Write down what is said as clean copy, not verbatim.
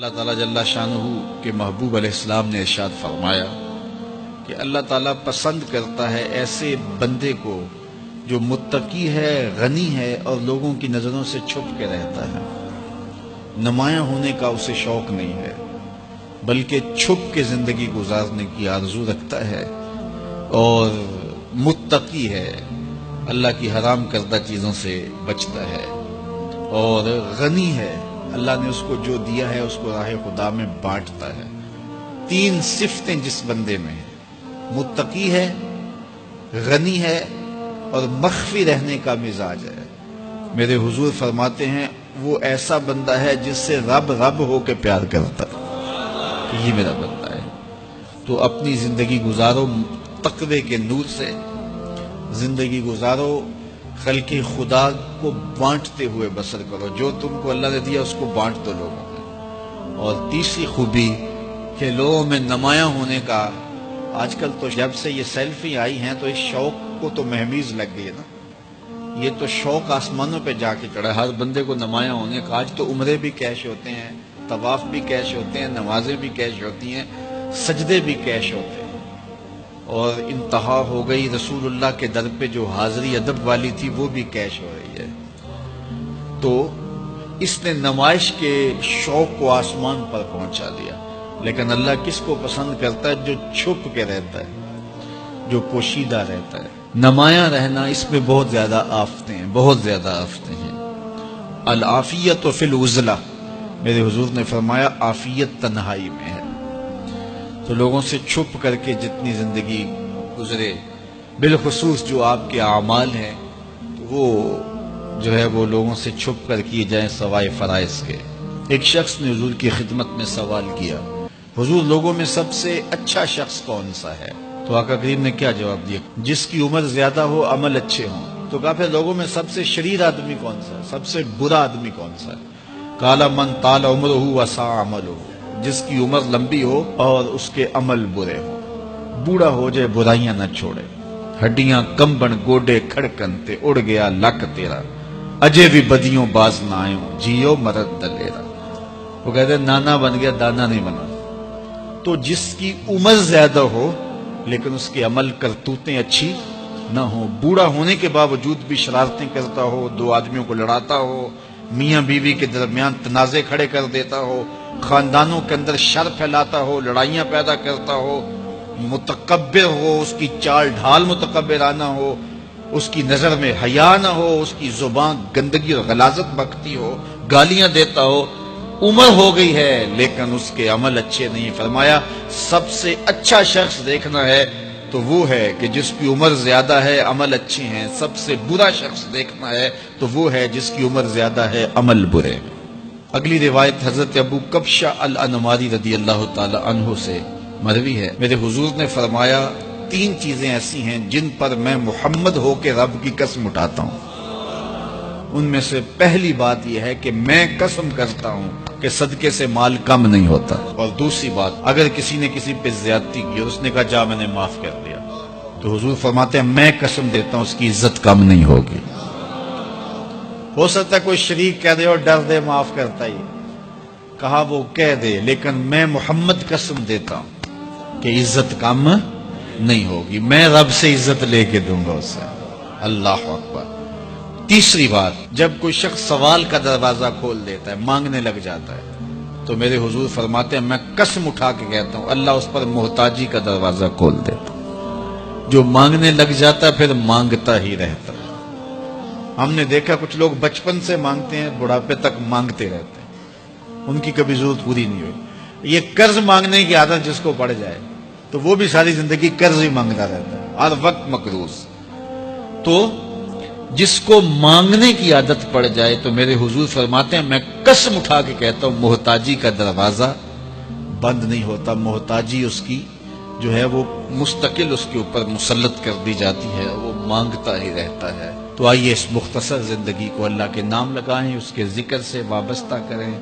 اللہ تعالیٰ جل شانہ کے محبوب علیہ السلام نے ارشاد فرمایا کہ اللہ تعالیٰ پسند کرتا ہے ایسے بندے کو جو متقی ہے، غنی ہے اور لوگوں کی نظروں سے چھپ کے رہتا ہے۔ نمایاں ہونے کا اسے شوق نہیں ہے، بلکہ چھپ کے زندگی گزارنے کی آرزو رکھتا ہے، اور متقی ہے، اللہ کی حرام کردہ چیزوں سے بچتا ہے، اور غنی ہے، اللہ نے اس کو جو دیا ہے اس کو راہ خدا میں بانٹتا ہے۔ تین صفتیں جس بندے میں ہیں، متقی ہے، غنی ہے اور مخفی رہنے کا مزاج ہے، میرے حضور فرماتے ہیں وہ ایسا بندہ ہے جس سے رب ہو کے پیار کرتا ہے کہ یہ میرا بندہ ہے۔ تو اپنی زندگی گزارو تقوی کے نور سے، زندگی گزارو خلق خدا کو بانٹتے ہوئے بسر کرو، جو تم کو اللہ نے دیا اس کو بانٹ دو لوگوں میں۔ اور تیسری خوبی کہ لوگوں میں نمایاں ہونے کا، آج کل تو جب سے یہ سیلفی آئی ہیں تو اس شوق کو تو مہمیز لگ گئی ہے نا، یہ تو شوق آسمانوں پہ جا کے چڑھا، ہر بندے کو نمایاں ہونے کا۔ آج تو عمرے بھی کیش ہوتے ہیں، طواف بھی کیش ہوتے ہیں، نمازیں بھی کیش ہوتی ہیں، سجدے بھی کیش ہوتے ہیں، اور انتہا ہو گئی رسول اللہ کے در پہ جو حاضری ادب والی تھی وہ بھی کیش ہو رہی ہے۔ تو اس نے نمائش کے شوق کو آسمان پر پہنچا دیا۔ لیکن اللہ کس کو پسند کرتا ہے؟ جو چھپ کے رہتا ہے، جو پوشیدہ رہتا ہے۔ نمایاں رہنا، اس میں بہت زیادہ آفتیں ہیں، بہت زیادہ آفتیں ہیں۔ العافیت فی العزلہ، میرے حضور نے فرمایا عافیت تنہائی میں ہے۔ تو لوگوں سے چھپ کر کے جتنی زندگی گزرے، بالخصوص جو آپ کے اعمال ہیں وہ جو ہے وہ لوگوں سے چھپ کر کیے جائیں سوائے فرائض کے۔ ایک شخص نے حضور کی خدمت میں سوال کیا، حضور لوگوں میں سب سے اچھا شخص کون سا ہے؟ تو آقا کریم نے کیا جواب دیا؟ جس کی عمر زیادہ ہو، عمل اچھے ہوں۔ تو کہا پھر لوگوں میں سب سے شریر آدمی کون سا ہے؟ سب سے برا آدمی کون سا ہے؟ قال من طال عمرہ وساء عملہ، جس کی عمر لمبی ہو اور اس کے عمل برے ہوں، بوڑھا ہو جائے برائیاں نہ چھوڑے، ہڈیاں کمبن گوڈے کھڑکن تے اڑ گیا لک تیرا، اجے بھی بدیوں باز نہ آئوں، جیو مرد دلیرا۔ وہ کہتے ہیں نانا بن گیا دانا نہیں بنا۔ تو جس کی عمر زیادہ ہو لیکن اس کے عمل کرتوتیں اچھی نہ ہو، بوڑھا ہونے کے باوجود بھی شرارتیں کرتا ہو، دو آدمیوں کو لڑاتا ہو، میاں بیوی کے درمیان تنازع کھڑے کر دیتا ہو، خاندانوں کے اندر شر پھیلاتا ہو، لڑائیاں پیدا کرتا ہو، متکبر ہو، اس کی چال ڈھال متکبرانہ ہو، اس کی نظر میں حیا نہ ہو، اس کی زبان گندگی اور غلاظت بکتی ہو، گالیاں دیتا ہو، عمر ہو گئی ہے لیکن اس کے عمل اچھے نہیں۔ فرمایا سب سے اچھا شخص دیکھنا ہے تو وہ ہے کہ جس کی عمر زیادہ ہے، عمل اچھے ہیں۔ سب سے برا شخص دیکھنا ہے تو وہ ہے جس کی عمر زیادہ ہے، عمل برے۔ اگلی روایت حضرت ابو کبشہ الانماری رضی اللہ تعالی عنہ سے مروی ہے، میرے حضور نے فرمایا تین چیزیں ایسی ہیں جن پر میں محمد ہو کے رب کی قسم اٹھاتا ہوں۔ ان میں سے پہلی بات یہ ہے کہ میں قسم کرتا ہوں کہ صدقے سے مال کم نہیں ہوتا، اور دوسری بات اگر کسی نے کسی پہ زیادتی کی اور اس نے کہا جا میں نے معاف کر دیا، تو حضور فرماتے ہیں میں قسم دیتا ہوں اس کی عزت کم نہیں ہوگی۔ ہو سکتا ہے کوئی شریک کہہ دے اور ڈر دے معاف کرتا ہی، کہا وہ کہہ دے، لیکن میں محمد قسم دیتا ہوں کہ عزت کم نہیں ہوگی، میں رب سے عزت لے کے دوں گا اسے۔ اللہ اکبر۔ تیسری بات، جب کوئی شخص سوال کا دروازہ کھول دیتا ہے، مانگنے لگ جاتا ہے، تو میرے حضور فرماتے ہیں میں قسم اٹھا کے کہتا ہوں اللہ اس پر محتاجی کا دروازہ کھول دیتا ہے۔ جو مانگنے لگ جاتا ہے پھر مانگتا ہی رہتا ہے۔ ہم نے دیکھا کچھ لوگ بچپن سے مانگتے ہیں، بڑھاپے تک مانگتے رہتے ہیں، ان کی کبھی ضرورت پوری نہیں ہوئی۔ یہ قرض مانگنے کی عادت جس کو پڑ جائے تو وہ بھی ساری زندگی قرض ہی مانگتا رہتا ہے، ہر وقت مقروض۔ تو جس کو مانگنے کی عادت پڑ جائے تو میرے حضور فرماتے ہیں میں قسم اٹھا کے کہتا ہوں محتاجی کا دروازہ بند نہیں ہوتا، محتاجی اس کی جو ہے وہ مستقل اس کے اوپر مسلط کر دی جاتی ہے، وہ مانگتا ہی رہتا ہے۔ تو آئیے اس مختصر زندگی کو اللہ کے نام لگائیں، اس کے ذکر سے وابستہ کریں۔